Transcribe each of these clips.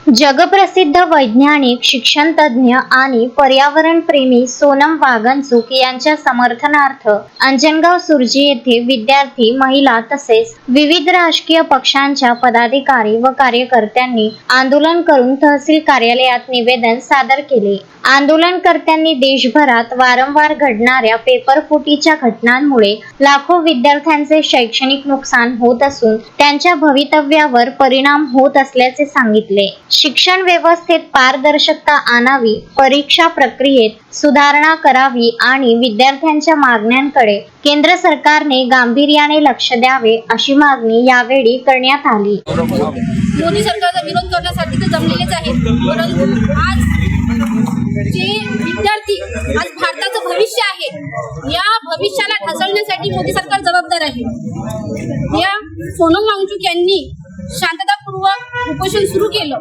जगप्रसिद्ध वैज्ञानिक, शिक्षण तज्ज्ञ आणि पर्यावरण प्रेमी सोनम वांगचुक यांच्या समर्थनार्थ अंजनगाव सुर्जी येथे विद्यार्थी, महिला तसेच विविध राजकीय पक्षांच्या पदाधिकारी व कार्यकर्त्यांनी आंदोलन करून तहसील कार्यालयात निवेदन सादर केले। आंदोलनकर्त्यांनी देशभरात वारंवार घडणाऱ्या पेपरफुटीच्या घटनांमुळे लाखो विद्यार्थ्यांचे शैक्षणिक नुकसान होत असून त्यांच्या भवितव्यावर परिणाम होत असल्याचे सांगितले। शिक्षण व्यवस्थेत पारदर्शकता आणावी, परीक्षा प्रक्रियेत सुधारणा करावी आणि विद्यार्थ्यांच्या मागण्यांकडे केंद्र सरकारने गांभीर्याने लक्ष द्यावे अशी मागणी यावेळी करण्यात आली। मोदी सरकारचा विरोध करण्यासाठी ते जमलेलेच आहेत, परंतु आज जे विद्यार्थी आज भारताचं भविष्य आहे, या भविष्याला ढासळण्यासाठी मोदी सरकार जबाबदार आहे। या सोनम वांगचुक यांनी शांततापूर्वक उपोषण सुरू केलं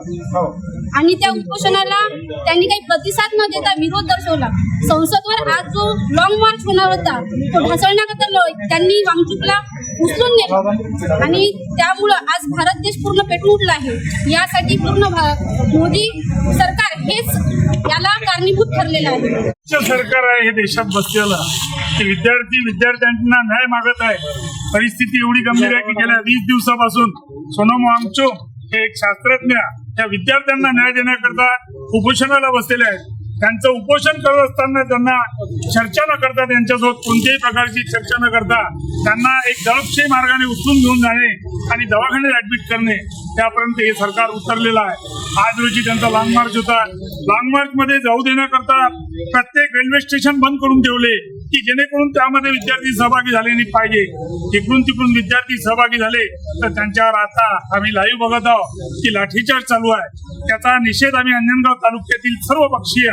आणि त्या उपोषणाला त्यांनी काही प्रतिसाद न देता विरोध दर्शवला। संसदवर आज जो लॉंग मार्च होणार होता तो ढासळण्याकरता त्यांनी वांगचुकला उचलून नेलं आणि त्यामुळे आज भारत देश पूर्ण पेटून उठला आहे। यासाठी पूर्ण मोदी सरकार हेच याला कारणीभूत ठरलेलं आहे। सरकार आहे हे देशात बसलेलं की विद्यार्थ्यांना न्याय मागत आहे। परिस्थिती एवढी गंभीर आहे की गेल्या 20 दिवसापासून सोनम वांगचुक हे एक शास्त्रज्ञ त्या विद्यार्थ्यांना न्याय देण्याकरता उपोषणाला बसलेले आहेत। त्यांचं उपोषण करत असताना त्यांना चर्चा न करता, त्यांच्यासोबत कोणत्याही प्रकारची चर्चा न करता त्यांना एक दडपशाही मार्गाने उचलून घेऊन जाणे आणि दवाखान्यात ऍडमिट करणे त्यापर्यंत हे सरकार उतरलेलं आहे। आज रोजी त्यांचा लॉंग मार्च होता। लॉंग मार्च मध्ये जाऊ देण्याकरता प्रत्येक रेल्वे स्टेशन बंद करून ठेवले की जेणेकरून त्यामध्ये विद्यार्थी सहभागी झाले नाही पाहिजे। इकडून तिकडून विद्यार्थी सहभागी झाले तर त्यांच्यावर आता आम्ही लाईव्ह बघत आहोत की लाठीचार्ज चालू आहे। त्याचा निषेध आम्ही अंजनगाव तालुक्यातील सर्व पक्षीय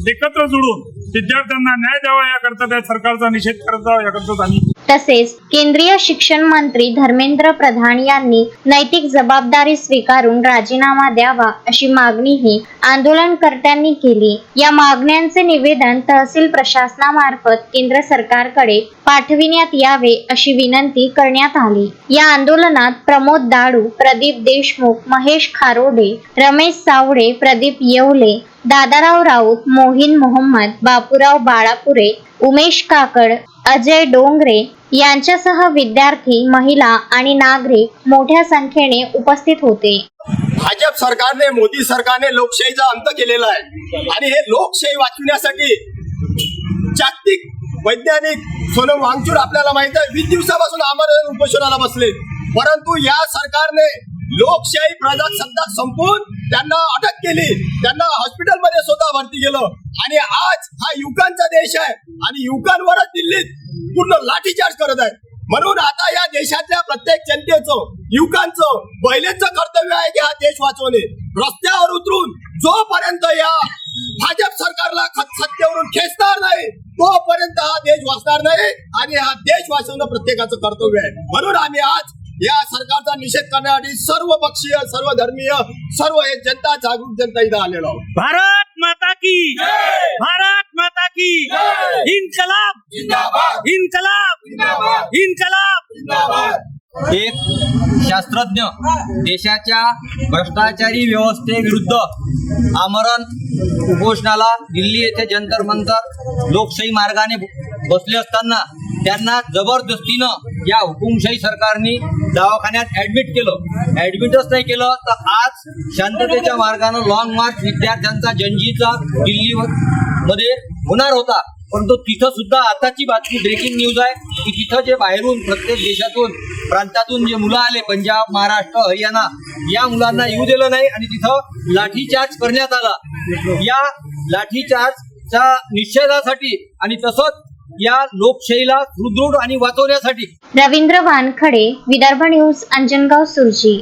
एकत्र जोडून विद्यार्थ्यांना न्याय द्यावा याकरता त्या सरकारचा निषेध करत आहोत याकरता आम्ही। तसेच केंद्रीय शिक्षण मंत्री धर्मेंद्र प्रधान यांनी नैतिक जबाबदारी स्वीकारून राजीनामा द्यावा अशी मागणीही आंदोलनकर्त्यांनी केली। या मागण्यांचे निवेदन तहसील प्रशासनामार्फत केंद्र सरकारकडे पाठविण्यात यावे अशी विनंती करण्यात आली। या आंदोलनात प्रमोद दाडू, प्रदीप देशमुख, महेश खारोडे, रमेश सावडे, प्रदीप येवले, दादाराव राऊत, मोहीन मोहम्मद, बापूराव बाळापुरे, उमेश काकड, अजय डोंगरे यांच्यासह विद्यार्थी, महिला आणि नागरिक मोठ्या संख्येने उपस्थित होते। भाजप सरकारने, मोदी सरकारने लोकशाहीचा अंत केलेला आहे आणि हे लोकशाही वाचवण्यासाठी जागतिक वैज्ञानिक सोनम वांगचुक आपल्याला माहित आहे 20 दिवसापासून आमरण उपोषणाला बसले, परंतु या सरकारने लोकशाही प्रजासत्ताक संपवून त्यांना अटक केली, त्यांना हॉस्पिटलमध्ये स्वतः भरती केलं आणि आज हा युवकांचा देश आहे आणि युवकांवरच दिल्लीत पूर्ण लाठीचार्ज करत आहे। म्हणून आता या देशातल्या प्रत्येक जनतेचं, युवकांचं, महिलेचं कर्तव्य आहे की हा देश वाचवणे। रस्त्यावर उतरून जोपर्यंत या भाजप सरकारला सत्तेवरून खेचणार नाही तोपर्यंत हा देश वाचणार नाही आणि हा देश वाचवणं प्रत्येकाचं कर्तव्य आहे। म्हणून आम्ही आज या सरकारचा निषेध करण्यासाठी सर्व पक्षीय, सर्व धर्मीय, सर्व हे जनता, जागरूक जनता इथं आलेलो आहोत। भारत माता की जय, भारत माता की जय, इन्कलाब जिंदाबाद, इन्कलाब जिंदाबाद, इन्कलाब जिंदाबाद। एक शास्त्रज्ञ देशाच्या भ्रष्टाचारी व्यवस्थेविरुद्ध आमरण उपोषणाला दिल्ली येथे जंतर मंतर लोकशाही मार्गाने बसले असताना त्यांना जबरदस्तीनं या हुकुमशाही सरकारने दवाखान्यात ऍडमिट केलं। ऍडमिटच नाही केलं तर आज शांततेच्या मार्गाने लॉंग मार्च विद्यार्थ्यांचा जनजीचा दिल्ली मध्ये होणार होता, परंतु तिथं सुद्धा आताची बातमी ब्रेकिंग न्यूज आहे की तिथं जे बाहेरून प्रत्येक देशातून प्रांतातून जे मुलं आले, पंजाब, महाराष्ट्र, हरियाणा, या मुलांना येऊ दिलं नाही आणि तिथं लाठीचार्ज करण्यात आला। या लाठीचार्जच्या निषेधासाठी आणि तसंच या लोकशाहीला सुदृढ आणि वाचवण्यासाठी। रवींद्र वानखडे, विदर्भ न्यूज, अंजनगाव सुर्जी।